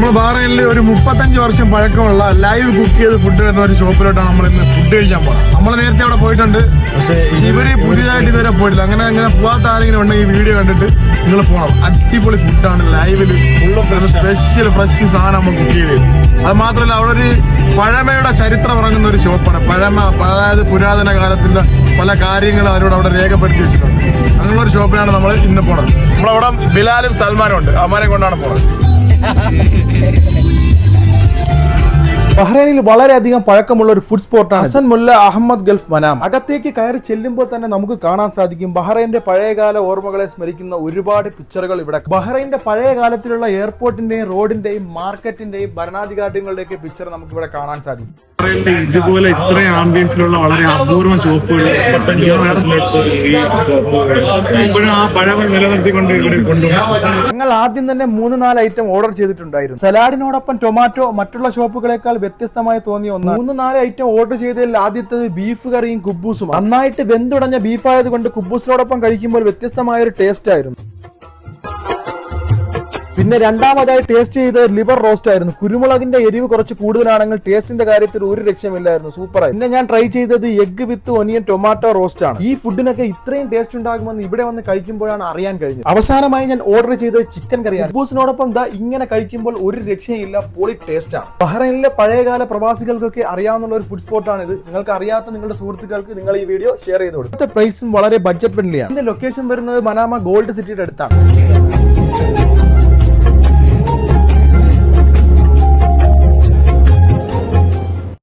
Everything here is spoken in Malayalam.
നമ്മൾ ബഹ്റൈനിൽ ഒരു 35 വർഷം പഴക്കമുള്ള ലൈവ് കുക്ക് ചെയ്ത് ഫുഡ് വരുന്ന ഒരു ഷോപ്പിലോട്ടാണ് നമ്മൾ ഇന്ന് ഫുഡ് കഴിക്കാൻ പോകുന്നത്. നമ്മൾ നേരത്തെ അവിടെ പോയിട്ടുണ്ട്, പക്ഷേ ഇവര് പുതിയതായിട്ട് ഇതുവരെ പോയിട്ടില്ല. അങ്ങനെ പോകാത്ത ആരെങ്കിലും ഉണ്ടെങ്കിൽ ഈ വീഡിയോ കണ്ടിട്ട് നിങ്ങൾ പോകണം. അടിപൊളി ഫുഡാണ്, ലൈവില് സ്പെഷ്യൽ ഫ്രഷ് സാധനം നമ്മൾ കുക്ക് ചെയ്ത്. അത് മാത്രമല്ല അവിടെ ഒരു പഴമയുടെ ചരിത്രം ഇറങ്ങുന്ന ഒരു ഷോപ്പാണ്. അതായത് പുരാതന കാലത്തിന്റെ പല കാര്യങ്ങളും അവരോട് അവിടെ രേഖപ്പെടുത്തി വെച്ചിട്ടുണ്ട്. അങ്ങനെയുള്ള ഒരു ഷോപ്പിലാണ് നമ്മൾ ഇന്ന് പോണത്. നമ്മളവിടെ ബിലാലും സൽമാനും ഉണ്ട്, അവന്മാരെ കൊണ്ടാണ് പോണത്. ബഹ്റൈനിൽ വളരെയധികം പഴക്കമുള്ള ഒരു ഫുഡ് സ്പോട്ടാണ് ഹസൻ മുല്ല അഹമ്മദ് ഗൾഫ് മനാം. അകത്തേക്ക് കയറി ചെല്ലുമ്പോൾ തന്നെ നമുക്ക് കാണാൻ സാധിക്കും ബഹ്റൈന്റെ പഴയകാല ഓർമ്മകളെ സ്മരിക്കുന്ന ഒരുപാട് പിക്ചറുകൾ ഇവിടെ. ബഹ്റൈന്റെ പഴയ കാലത്തിലുള്ള എയർപോർട്ടിന്റെയും റോഡിന്റെയും മാർക്കറ്റിന്റെയും ഭരണാധികാരികളുടെയൊക്കെ പിക്ചർ നമുക്ക് ഇവിടെ കാണാൻ സാധിക്കും. ഇതുപോലെ ഇത്രയും ആംബിയൻസിലുള്ള വളരെ അപൂർവം ഷോപ്പുകൾ ഇപ്പോഴും ആ പഴമ നിലനിർത്തിക്കൊണ്ട് ഇവിടെ കൊണ്ടുപോകും. ഞങ്ങൾ ആദ്യം തന്നെ 3-4 ഐറ്റം ഓർഡർ ചെയ്തിട്ടുണ്ടായിരുന്നു. സലാഡിനോടൊപ്പം ടൊമാറ്റോ മറ്റുള്ള ഷോപ്പുകളെക്കാൾ വ്യത്യസ്തമായി തോന്നിയ ഒന്ന്. 3-4 ഐറ്റം ഓർഡർ ചെയ്തതിൽ ആദ്യത്തേത് ബീഫ് കറിയും കുബൂസും. നന്നായിട്ട് വെന്തുടഞ്ഞ ബീഫായത് കൊണ്ട് കുബൂസിനോടൊപ്പം കഴിക്കുമ്പോൾ വ്യത്യസ്തമായ ഒരു ടേസ്റ്റ് ആയിരുന്നു. പിന്നെ രണ്ടാമതായി ടേസ്റ്റ് ചെയ്ത ലിവർ റോസ്റ്റ് ആയിരുന്നു. കുരുമുളകിന്റെ എരിവ് കുറച്ച് കൂടുതലാണെങ്കിൽ ടേസ്റ്റിന്റെ കാര്യത്തിൽ ഒരു രക്ഷമില്ലായിരുന്നു, സൂപ്പറായി. പിന്നെ ഞാൻ ട്രൈ ചെയ്തത് എഗ് വിത്ത് ഒനിയൻ ടൊമാറ്റോ റോസ്റ്റ് ആണ്. ഈ ഫുഡിനൊക്കെ ഇത്രയും ടേസ്റ്റ് ഉണ്ടാകുമെന്ന് ഇവിടെ വന്ന് കഴിക്കുമ്പോഴാണ് അറിയാൻ കഴിഞ്ഞത്. അവസാനമായി ഞാൻ ഓർഡർ ചെയ്തത് ചിക്കൻ കറിയാണ്. കുബൂസിനോടൊപ്പം ഇങ്ങനെ കഴിക്കുമ്പോൾ ഒരു രക്ഷയില്ല, പൊളി ടേസ്റ്റ് ആണ്. ബഹ്റൈനിലെ പഴയകാല പ്രവാസികൾക്കൊക്കെ അറിയാവുന്ന ഒരു ഫുഡ് സ്പോട്ടാണ് ഇത്. നിങ്ങൾക്ക് അറിയാത്ത നിങ്ങളുടെ സുഹൃത്തുക്കൾക്ക് നിങ്ങൾ ഈ വീഡിയോ ഷെയർ ചെയ്ത് കൊടുക്കും. ഇന്നത്തെ പ്രൈസും വളരെ ബഡ്ജറ്റ് ഫ്രണ്ട്ലിയാണ്. ഇതിന്റെ ലൊക്കേഷൻ വരുന്നത് മനാമ ഗോൾഡ് സിറ്റിയുടെ അടുത്താണ്.